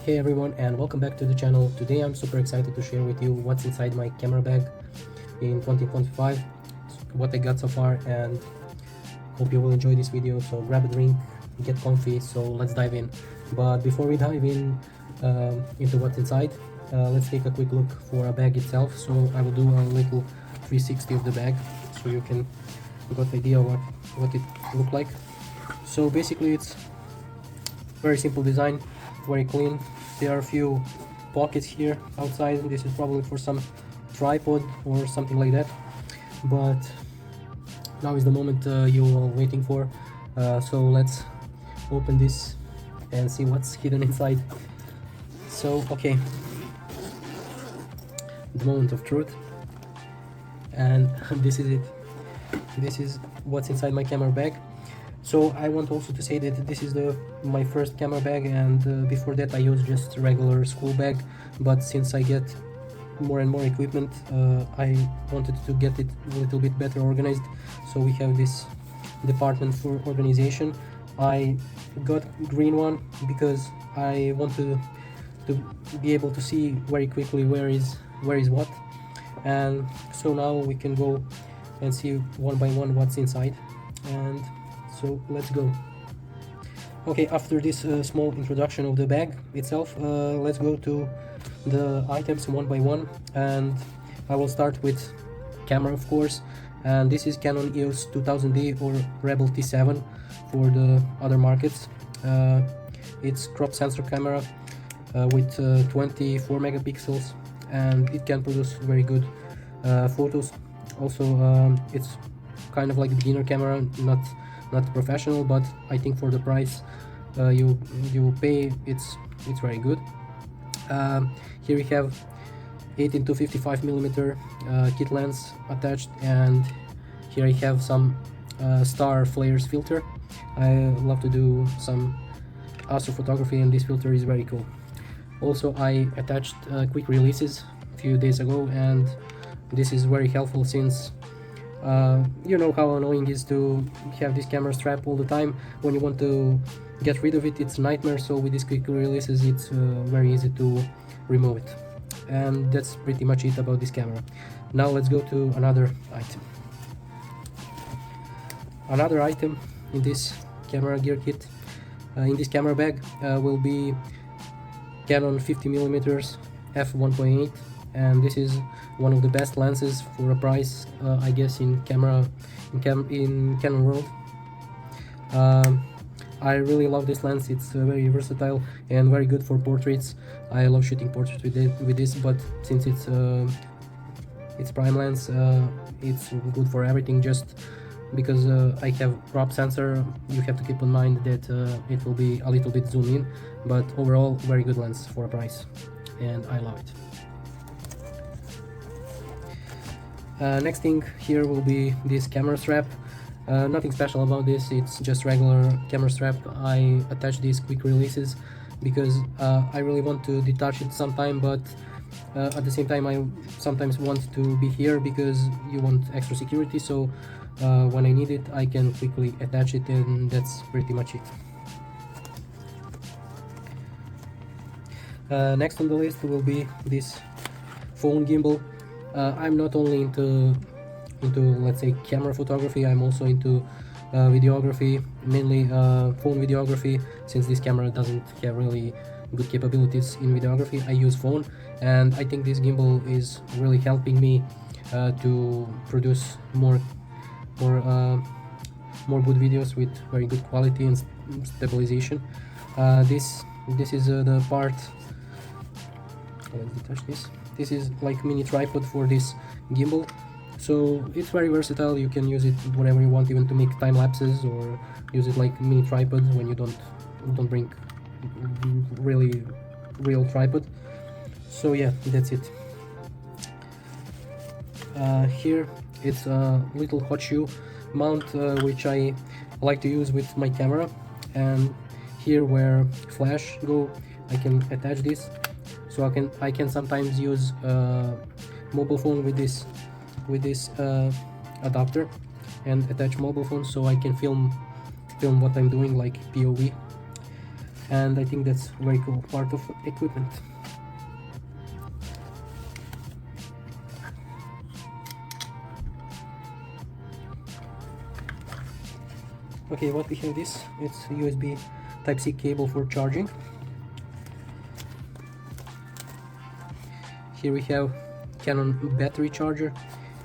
Hey everyone, and welcome back to the channel. Today I'm super excited to share with you what's inside my camera bag in 2025, what I got so far, and hope you will enjoy this video. So grab a drink, get comfy, so let's dive in. But before we dive in into what's inside, let's take a quick look for a bag itself. So I will do a little 360 of the bag so you can get an idea what it look like. So basically it's very simple design, very clean. There are a few pockets here outside. This is probably for some tripod or something like that, but now is the moment you are waiting for. So let's open this and see what's hidden inside. So okay, the moment of truth, and this is it. This is what's inside my camera bag. So I want also to say that this is my first camera bag, and before that I used just regular school bag, but since I get more and more equipment, I wanted to get it a little bit better organized. So we have this department for organization. I got green one because I want to be able to see very quickly where is what, and so now we can go and see one by one what's inside. And so let's go. Okay, after this small introduction of the bag itself, let's go to the items one by one, and I will start with camera, of course. And this is Canon EOS 2000D or Rebel T7 for the other markets. It's crop sensor camera with 24 megapixels, and it can produce very good photos. Also, it's kind of like a beginner camera, not professional, but I think for the price you pay, it's very good. Here we have 18 to 55 millimeter kit lens attached, and here I have some star flares filter. I love to do some astrophotography, and this filter is very cool. Also, I attached quick releases a few days ago, and this is very helpful since you know how annoying it is to have this camera strap all the time. When you want to get rid of it, it's a nightmare. So with these quick releases, it's very easy to remove it. And that's pretty much it about this camera. Now let's go to another item. Another item in this camera gear kit, in this camera bag, will be Canon 50mm f1.8, and this is one of the best lenses for a price, I guess, in Canon world. I really love this lens. It's very versatile and very good for portraits. I love shooting portraits with this, but since it's prime lens, it's good for everything. Just because I have crop sensor, you have to keep in mind that it will be a little bit zoom in, but overall very good lens for a price, and I love it. Next thing here will be this camera strap. Nothing special about this, it's just regular camera strap. I attach these quick releases because I really want to detach it sometime, but at the same time I sometimes want to be here because you want extra security. So when I need it, I can quickly attach it, and that's pretty much it. Next on the list will be this phone gimbal. I'm not only into let's say camera photography, I'm also into videography, mainly phone videography. Since this camera doesn't have really good capabilities in videography, I use phone, and I think this gimbal is really helping me to produce more good videos with very good quality and stabilization. This is the part. Let's detach this. This is like mini tripod for this gimbal, so it's very versatile. You can use it whenever you want, even to make time lapses, or use it like mini tripod when you don't bring really real tripod. So yeah, that's it. Here it's a little hot shoe mount, which I like to use with my camera, and here where flash go, I can attach this. So I can sometimes use mobile phone with this adapter and attach mobile phone, so I can film what I'm doing, like POV. and I think that's very cool part of equipment. Okay, what we have this, it's USB Type-C cable for charging. Here we have Canon battery charger,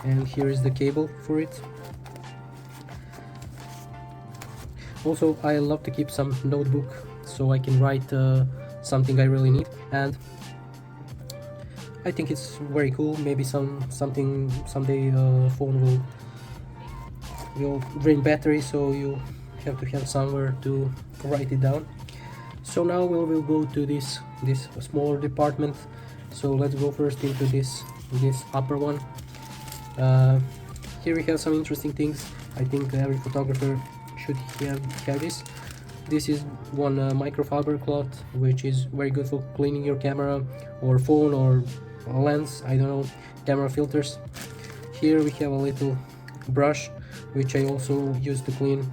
and here is the cable for it. Also, I love to keep some notebook so I can write something I really need, and I think it's very cool. Maybe someday phone will drain battery, so you have to have somewhere to write it down. So now we will go to this smaller department. So let's go first into this upper one. Here we have some interesting things. I think every photographer should have this. This is one microfiber cloth, which is very good for cleaning your camera or phone or lens, I don't know, camera filters. Here we have a little brush, which I also use to clean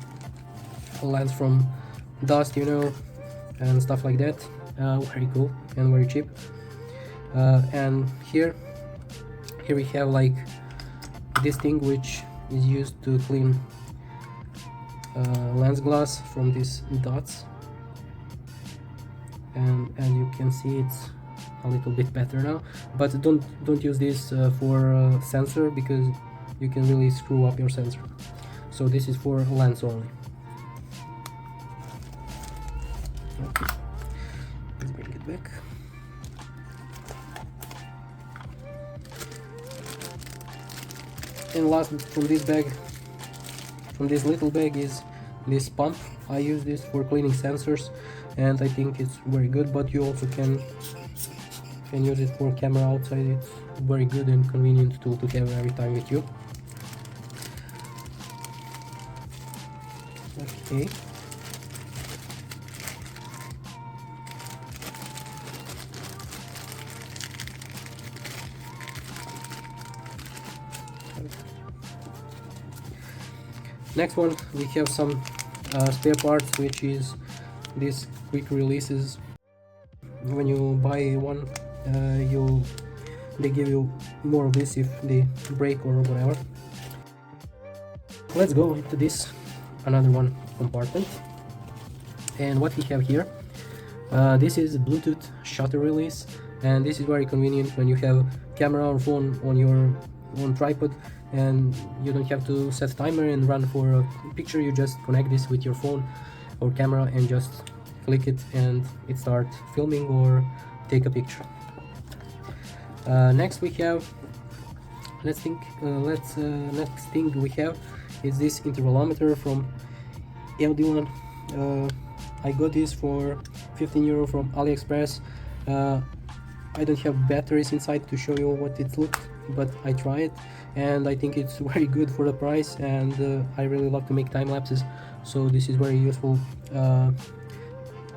a lens from dust, you know, and stuff like that. Very cool and very cheap. And here we have like this thing which is used to clean lens glass from these dots, and as you can see it's a little bit better now, but don't use this for sensor, because you can really screw up your sensor. So this is for lens only. Okay, let's bring it back. And last from this bag, from this little bag, is this pump. I use this for cleaning sensors, and I think it's very good, but you also can use it for camera outside. It's very good and convenient tool to have every time with you. Okay. Next one, we have some spare parts, which is these quick releases. When you buy one, they give you more of this if they break or whatever. Let's go into this another one compartment, and what we have here, this is Bluetooth shutter release, and this is very convenient when you have camera or phone on your own tripod and you don't have to set timer and run for a picture. You just connect this with your phone or camera and just click it and it starts filming or take a picture. Next we have, next thing we have is this intervalometer from LD1. I got this for 15 euro from AliExpress. I don't have batteries inside to show you what it looks, but I try it and I think it's very good for the price, and I really love to make time lapses, so this is very useful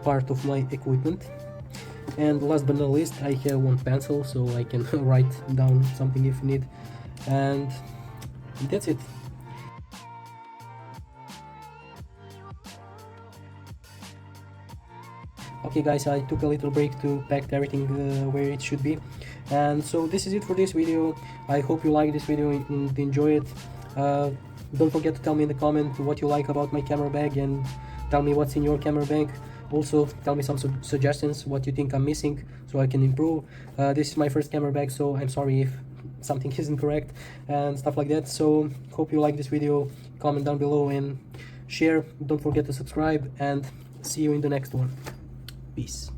part of my equipment. And last but not least, I have one pencil so I can write down something if need, and that's it. Okay guys, I took a little break to pack everything where it should be, and so this is it for this video. I hope you like this video and enjoy it. Don't forget to tell me in the comment what you like about my camera bag, and tell me what's in your camera bag. Also tell me some suggestions, what you think I'm missing, so I can improve. This is my first camera bag, so I'm sorry if something isn't correct and stuff like that. So hope you like this video, comment down below and share. Don't forget to subscribe, and see you in the next one. Peace.